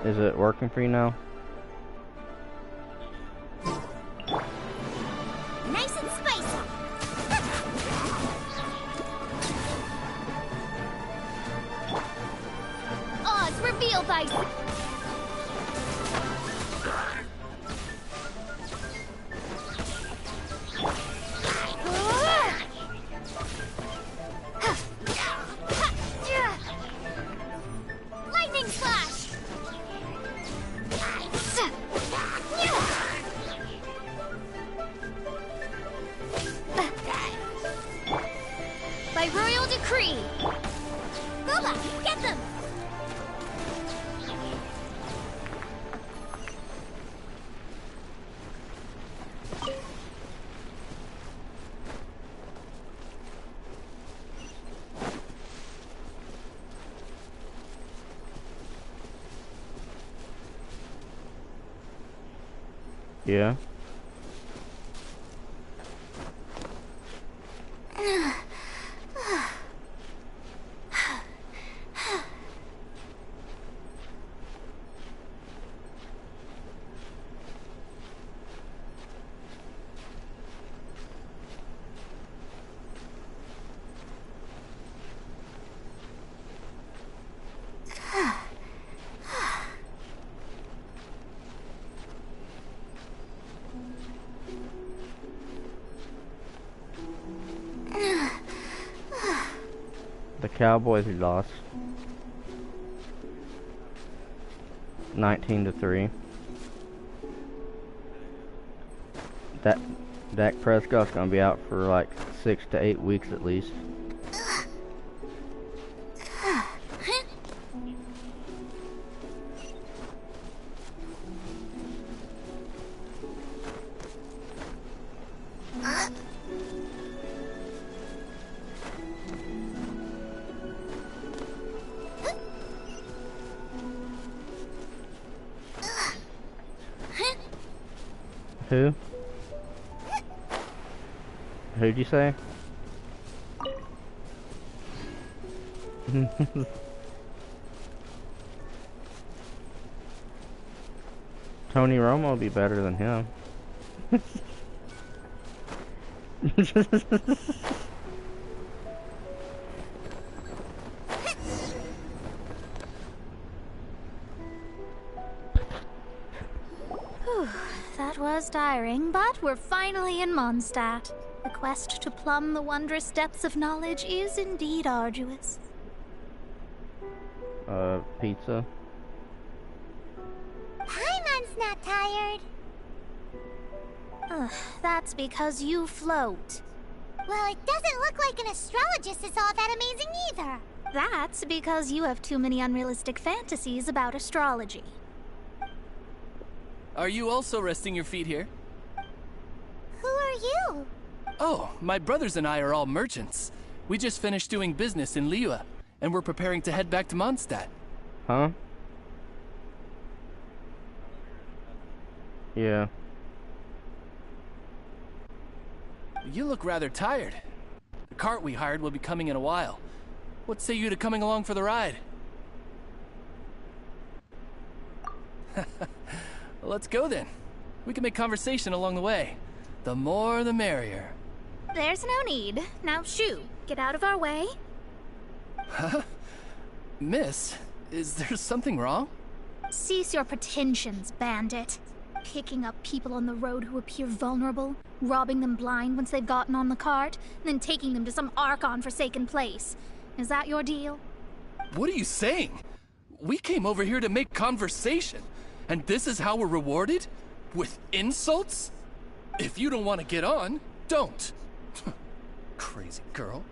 Is it working for you now? Nice and spicy. Oz revealed by... Lightning slash! By royal decree! Gooba, get them! Yeah. The Cowboys lost 19-3. Dak Prescott's gonna be out for like 6 to 8 weeks at least. Who? Who'd you say? Tony Romo will be better than him. That was tiring, but we're finally in Mondstadt. The quest to plumb the wondrous depths of knowledge is indeed arduous. Pizza. Paimon's not tired. That's because you float. Well, it doesn't look like an astrologist is all that amazing either. That's because you have too many unrealistic fantasies about astrology. Are you also resting your feet here? Who are you? Oh, my brothers and I are all merchants. We just finished doing business in Liyue, and we're preparing to head back to Mondstadt. Huh? Yeah. You look rather tired. The cart we hired will be coming in a while. What say you to coming along for the ride? Let's go then. We can make conversation along the way. The more the merrier. There's no need. Now shoo, get out of our way. Huh? Miss, is there something wrong? Cease your pretensions, bandit. Picking up people on the road who appear vulnerable, robbing them blind once they've gotten on the cart, and then taking them to some Archon-forsaken place. Is that your deal? What are you saying? We came over here to make conversation, and this is how we're rewarded? With insults? If you don't want to get on, don't. Crazy girl.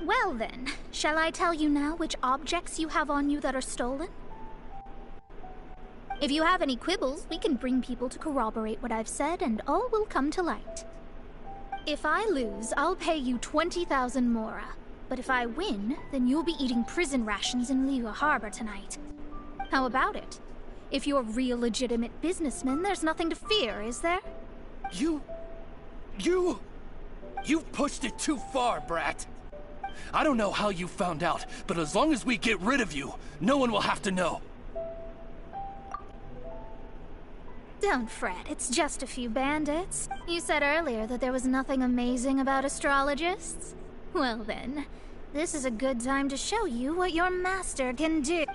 Well then, shall I tell you now which objects you have on you that are stolen? If you have any quibbles, we can bring people to corroborate what I've said, and all will come to light. If I lose, I'll pay you 20,000 mora. But if I win, then you'll be eating prison rations in Liyue Harbor tonight. How about it? If you're real legitimate businessmen, there's nothing to fear, is there? You've pushed it too far, brat. I don't know how you found out, but as long as we get rid of you, no one will have to know. Don't fret, it's just a few bandits. You said earlier that there was nothing amazing about astrologists. Well then, this is a good time to show you what your master can do.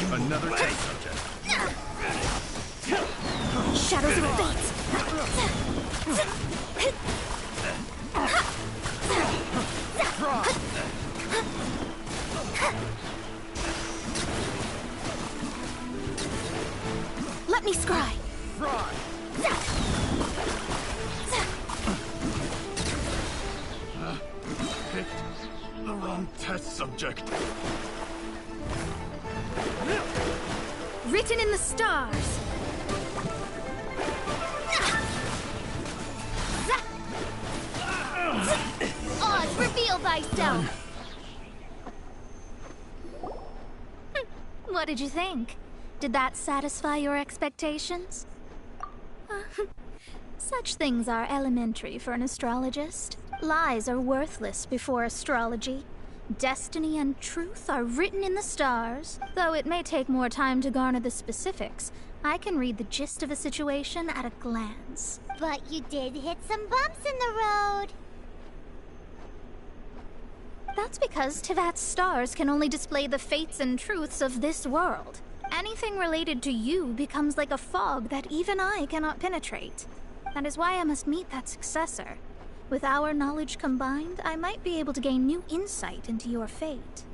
Another test subject. Shadows of fate! Let me scry! Picked the wrong test subject. Written in the stars! Oz, reveal thyself! What did you think? Did that satisfy your expectations? Such things are elementary for an astrologist. Lies are worthless before astrology. Destiny and truth are written in the stars. Though it may take more time to garner the specifics, I can read the gist of a situation at a glance. But you did hit some bumps in the road. That's because Tivat's stars can only display the fates and truths of this world. Anything related to you becomes like a fog that even I cannot penetrate. That is why I must meet that successor. With our knowledge combined, I might be able to gain new insight into your fate.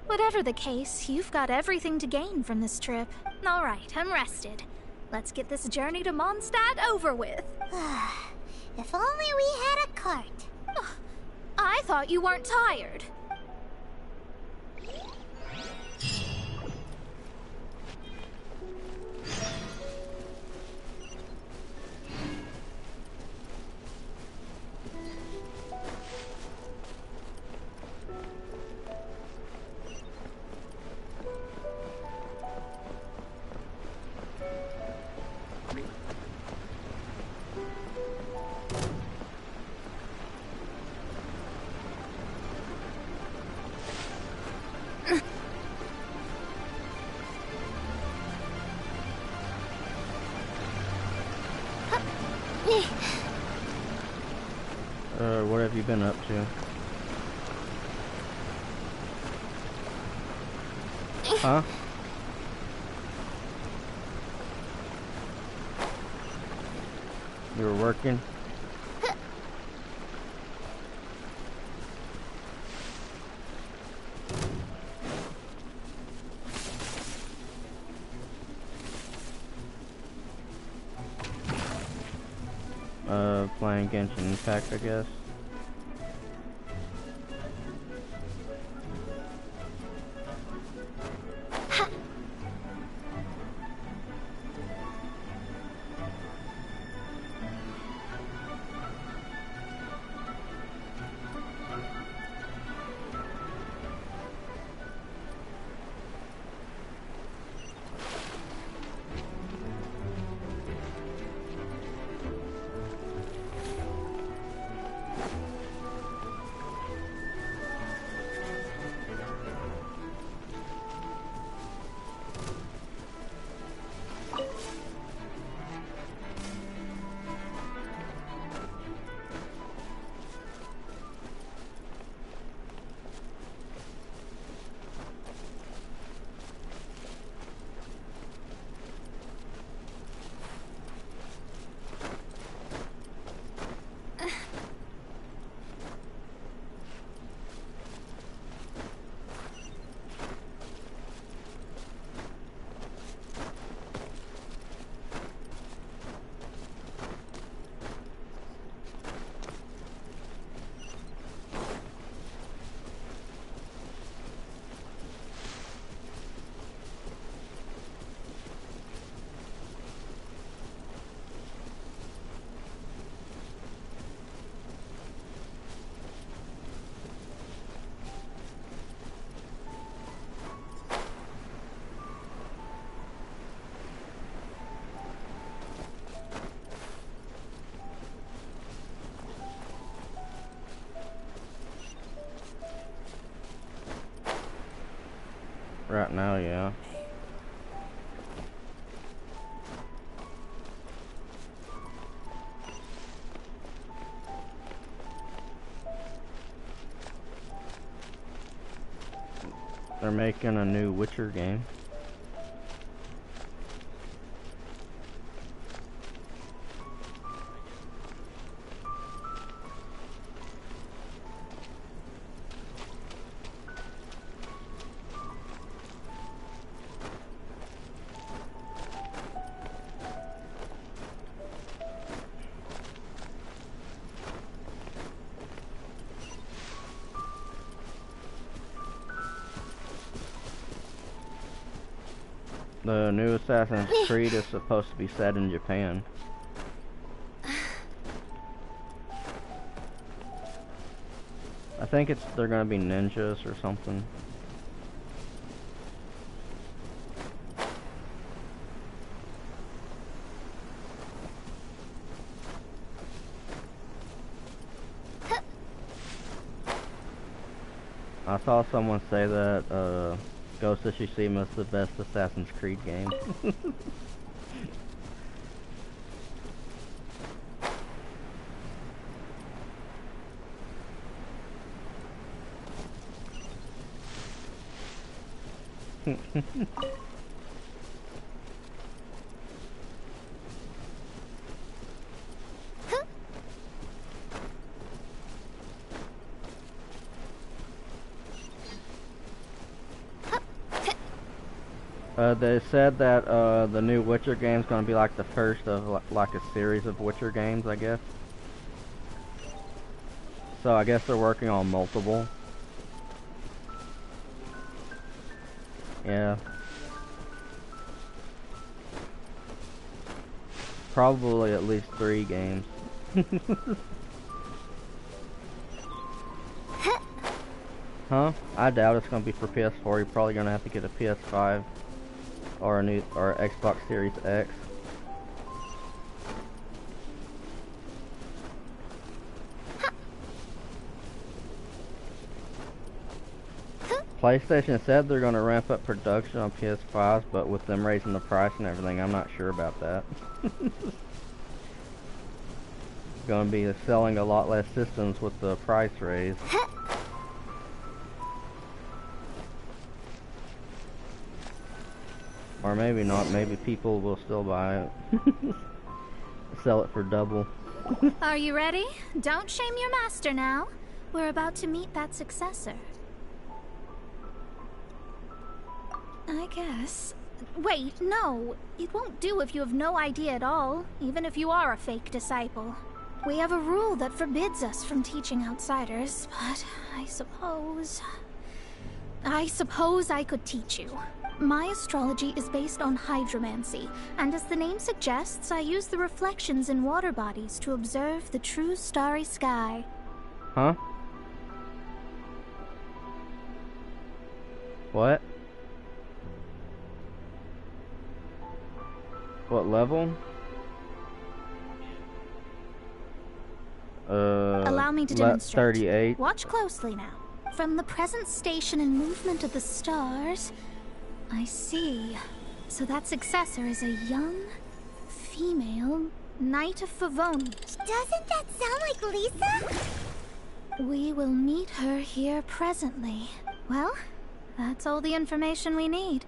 Whatever the case, you've got everything to gain from this trip. All right, I'm rested. Let's get this journey to Mondstadt over with. If only we had a cart. I thought you weren't tired. What have you been up to? Huh? You were working? Playing Genshin Impact, I guess. Right now, yeah. They're making a new Witcher game. The new Assassin's Creed is supposed to be set in Japan. I think they're gonna be ninjas or something. I saw someone say that Ghost of Tsushima is the best Assassin's Creed game. They said that the new Witcher game is going to be like the first of like a series of Witcher games, I guess. So I guess they're working on multiple. Yeah. Probably at least 3 games. Huh? I doubt it's going to be for PS4. You're probably going to have to get a PS5 or Xbox Series X. PlayStation said they're going to ramp up production on PS5s, but with them raising the price and everything, I'm not sure about that. Going to be selling a lot less systems with the price raise. Or maybe not, maybe people will still buy it. Sell it for double. Are you ready? Don't shame your master now. We're about to meet that successor. I guess. Wait, no. It won't do if you have no idea at all, even if you are a fake disciple. We have a rule that forbids us from teaching outsiders, but I suppose I could teach you. My astrology is based on hydromancy, and as the name suggests, I use the reflections in water bodies to observe the true starry sky. Huh? What? What level? Allow me to demonstrate. 38. Watch closely now. From the present station and movement of the stars, I see. So that successor is a young, female Knight of Favonius. Doesn't that sound like Lisa? We will meet her here presently. Well, that's all the information we need.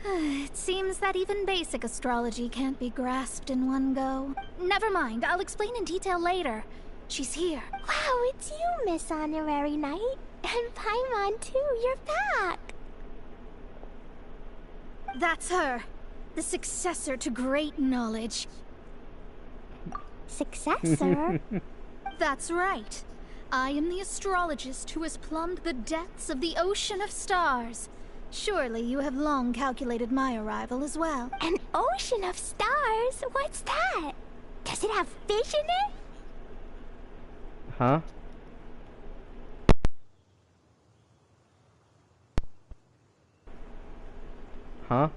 It seems that even basic astrology can't be grasped in one go. Never mind, I'll explain in detail later. She's here. Wow, it's you, Miss Honorary Knight. And Paimon too, you're back. That's her. The successor to great knowledge. Successor? That's right. I am the astrologist who has plumbed the depths of the ocean of stars. Surely you have long calculated my arrival as well. An ocean of stars? What's that? Does it have fish in it? Huh? Huh?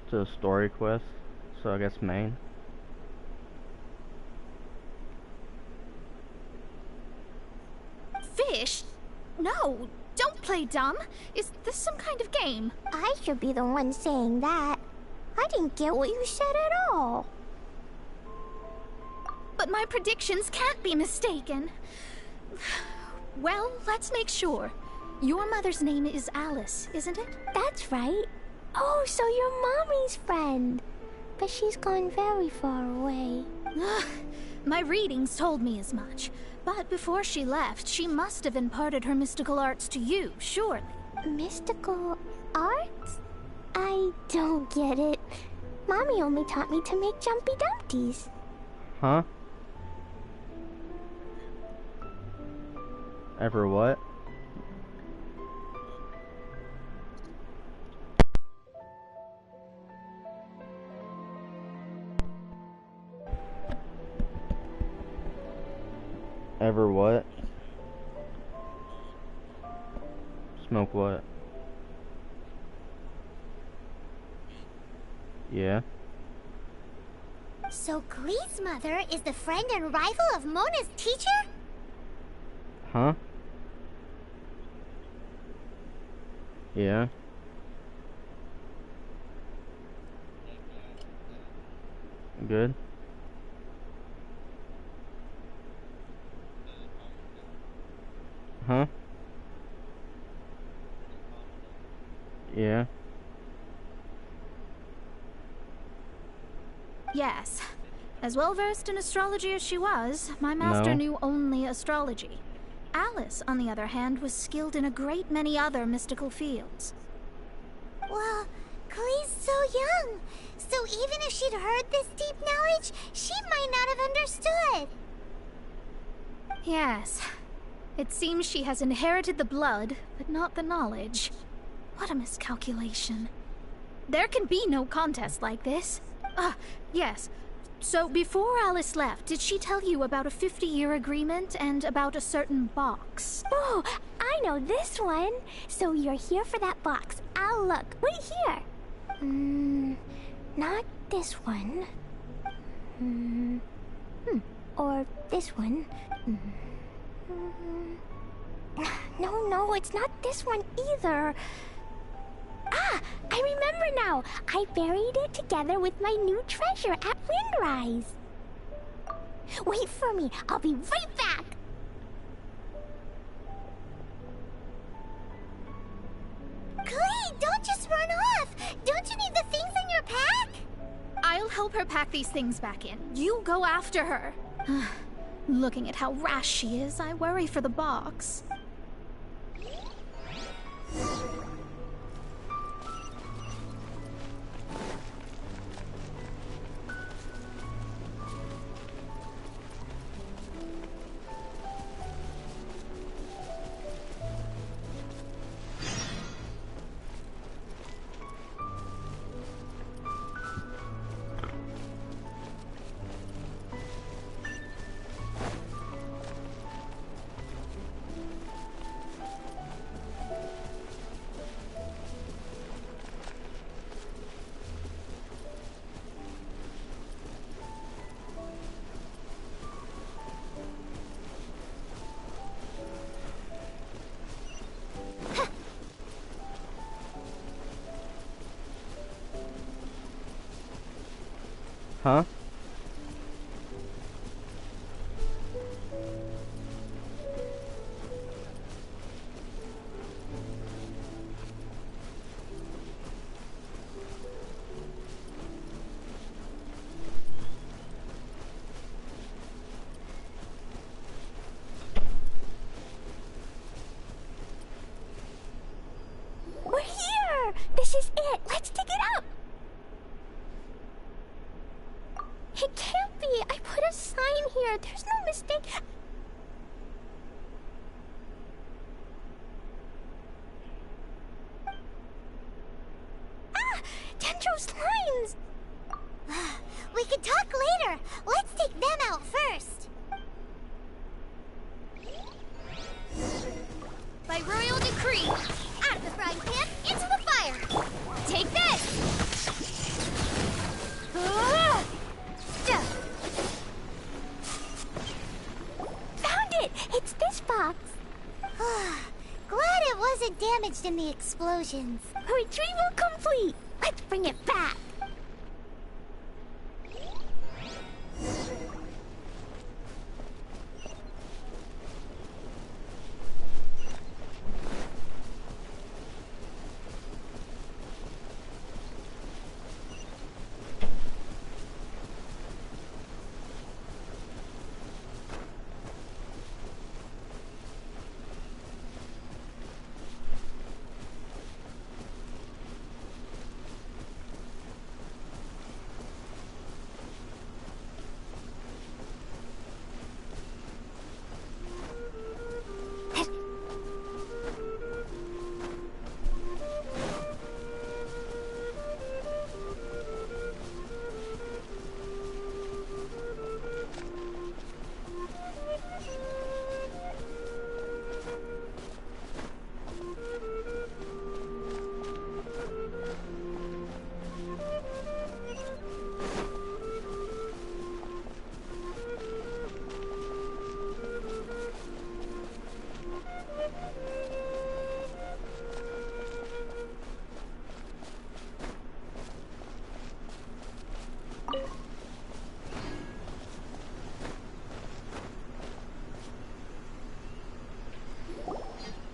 It's a story quest, so I guess main. play dumb. Is this some kind of game? I should be the one saying that. I didn't get what you said at all. But my predictions can't be mistaken. Well, let's make sure. Your mother's name is Alice, isn't it? That's right. Oh, so you're Mommy's friend. But she's gone very far away. My readings told me as much. But before she left, she must have imparted her mystical arts to you, surely. Mystical arts? I don't get it. Mommy only taught me to make Jumpy Dumpties. Huh? Ever what? Ever what? Smoke what? Yeah. So Glee's mother is the friend and rival of Mona's teacher? Huh? Yeah. Good. Huh? Yeah. Yes. As well versed in astrology as she was, my master knew only astrology. Alice, on the other hand, was skilled in a great many other mystical fields. Well, Glee's so young, so even if she'd heard this deep knowledge, she might not have understood. Yes. It seems she has inherited the blood, but not the knowledge. What a miscalculation. There can be no contest like this. Yes. So before Alice left, did she tell you about a 50-year agreement and about a certain box? Oh, I know this one. So you're here for that box. I'll look. Wait here. Not this one. Or this one. No, it's not this one either. Ah, I remember now. I buried it together with my new treasure at Windrise. Wait for me. I'll be right back. Glee, don't just run off. Don't you need the things in your pack? I'll help her pack these things back in. You go after her. Looking at how rash she is, I worry for the box. Huh? We're here. This is it. Let's dig it up. It can't be. I put a sign here. There's no mistake. Ah! Dendro's lines! We can talk later. Let's take them out first. By royal decree, Out of the frying pan, into the fire. take this! Found it! It's this box. Glad it wasn't damaged in the explosions. Retrieval complete! Let's bring it back!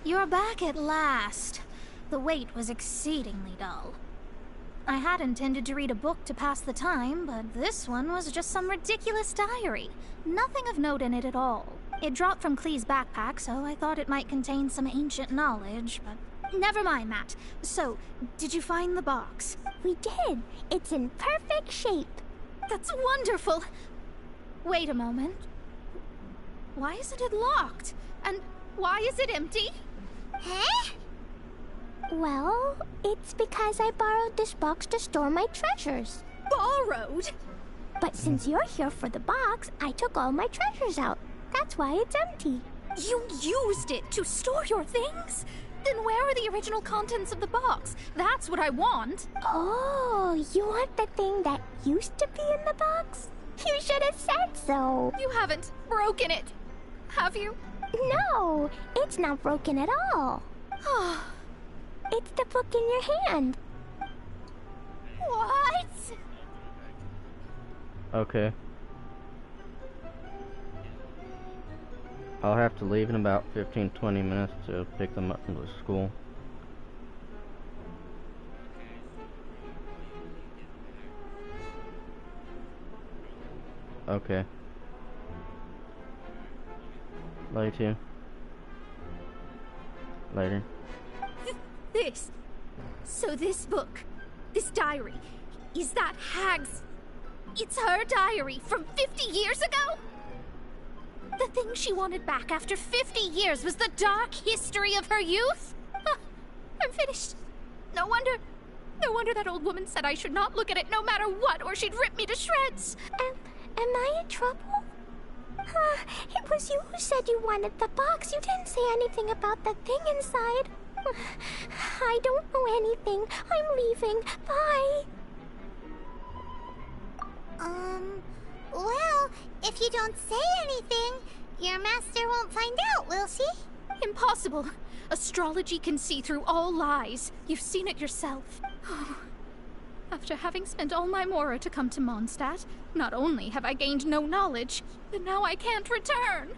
You're back at last. The wait was exceedingly dull. I had intended to read a book to pass the time, but this one was just some ridiculous diary. Nothing of note in it at all. It dropped from Clee's backpack, so I thought it might contain some ancient knowledge, but never mind that. So, did you find the box? We did. It's in perfect shape. That's wonderful! Wait a moment. Why isn't it locked? And why is it empty? Huh? Well, it's because I borrowed this box to store my treasures. Borrowed? But since you're here for the box, I took all my treasures out. That's why it's empty. You used it to store your things? Then where are the original contents of the box? That's what I want. Oh, you want the thing that used to be in the box? You should have said so. You haven't broken it, have you? No, it's not broken at all. It's the book in your hand. What? Okay. I'll have to leave in about 15-20 minutes to pick them up from the school. Okay. Love you too. Later. This. So this book, this diary, is that Hag's... It's her diary from 50 years ago? The thing she wanted back after 50 years was the dark history of her youth? I'm finished. No wonder that old woman said I should not look at it no matter what, or she'd rip me to shreds. Am I in trouble? It was you who said you wanted the box. You didn't say anything about the thing inside. I don't know anything. I'm leaving. Bye. Well, if you don't say anything, your master won't find out, will she? Impossible. Astrology can see through all lies. You've seen it yourself. After having spent all my Mora to come to Mondstadt, not only have I gained no knowledge, but now I can't return.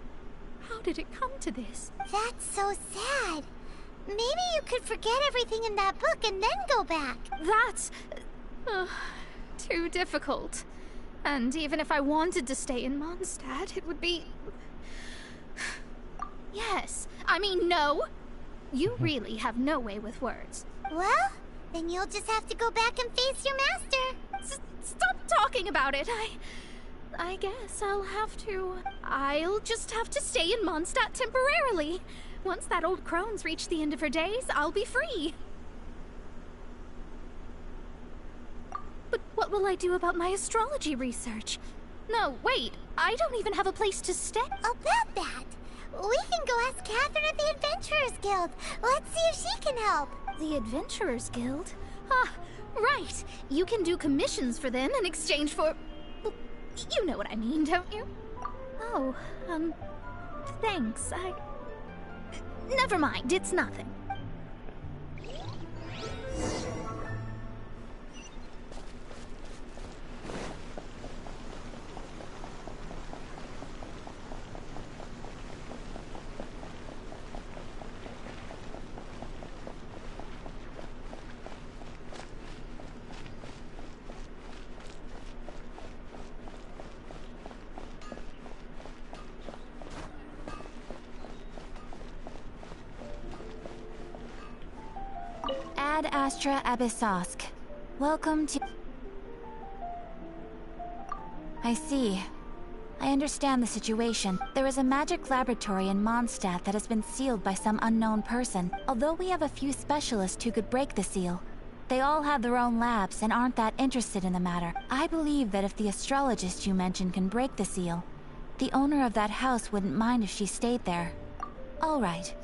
How did it come to this? That's so sad. Maybe you could forget everything in that book and then go back. That's... too difficult. And even if I wanted to stay in Mondstadt, it would be... Yes. I mean, no. You really have no way with words. Well, then you'll just have to go back and face your master. Stop talking about it. I guess I'll just have to stay in Mondstadt temporarily. Once that old crone's reached the end of her days, I'll be free. But what will I do about my astrology research? No, wait. I don't even have a place to stay. About that, we can go ask Catherine at the Adventurers Guild. Let's see if she can help. The Adventurers Guild? Ah, right. You can do commissions for them in exchange for... Well, you know what I mean, don't you? Oh, thanks. Never mind, it's nothing. Ad Astra Abyssosk. Welcome to... I see. I understand the situation. There is a magic laboratory in Mondstadt that has been sealed by some unknown person. Although we have a few specialists who could break the seal, they all have their own labs and aren't that interested in the matter. I believe that if the astrologist you mentioned can break the seal, the owner of that house wouldn't mind if she stayed there. All right.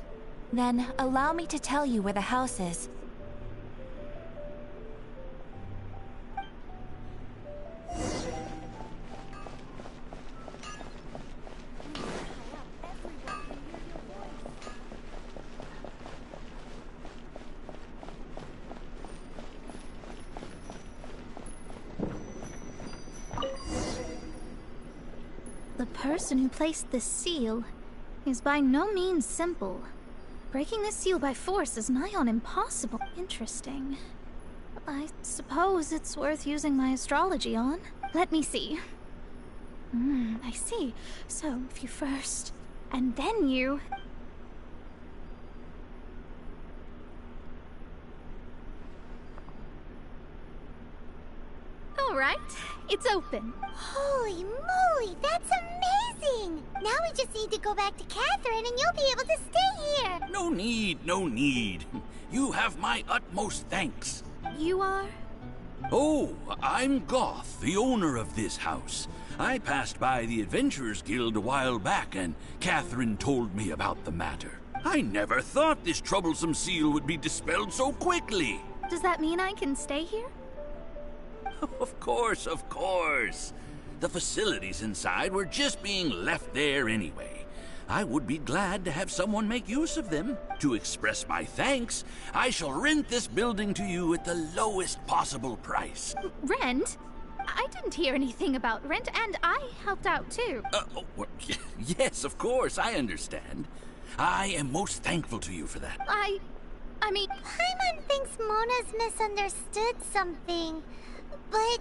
Then, allow me to tell you where the house is. The person who placed this seal is by no means simple. Breaking this seal by force is nigh on impossible. Interesting. I suppose it's worth using my astrology on. Let me see. I see. So, if you first, and then you... Alright, it's open. Holy moly, that's amazing! Now we just need to go back to Catherine and you'll be able to stay here! No need, no need. You have my utmost thanks. You are? Oh, I'm Goth, the owner of this house. I passed by the Adventurers Guild a while back and Catherine told me about the matter. I never thought this troublesome seal would be dispelled so quickly. Does that mean I can stay here? Of course, of course. The facilities inside were just being left there anyway. I would be glad to have someone make use of them. To express my thanks, I shall rent this building to you at the lowest possible price. Rent? I didn't hear anything about rent, and I helped out too. Yes, of course, I understand. I am most thankful to you for that. I mean... Paimon thinks Mona's misunderstood something, but...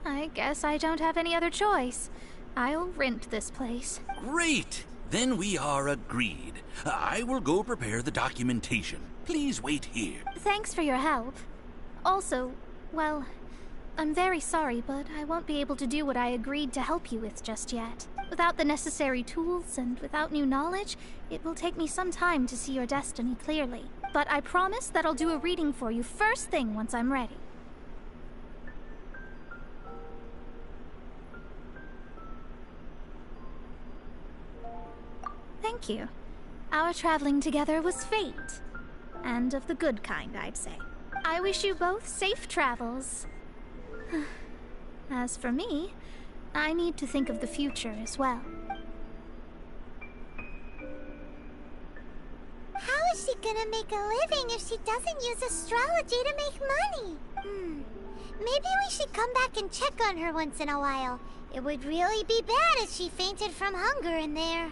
I guess I don't have any other choice. I'll rent this place. Great! Then we are agreed. I will go prepare the documentation. Please wait here. Thanks for your help. Also, well, I'm very sorry, but I won't be able to do what I agreed to help you with just yet. Without the necessary tools and without new knowledge, it will take me some time to see your destiny clearly. But I promise that I'll do a reading for you first thing once I'm ready. Thank you. Our traveling together was fate. And of the good kind, I'd say. I wish you both safe travels. As for me, I need to think of the future as well. How is she gonna make a living if she doesn't use astrology to make money? Maybe we should come back and check on her once in a while. It would really be bad if she fainted from hunger in there.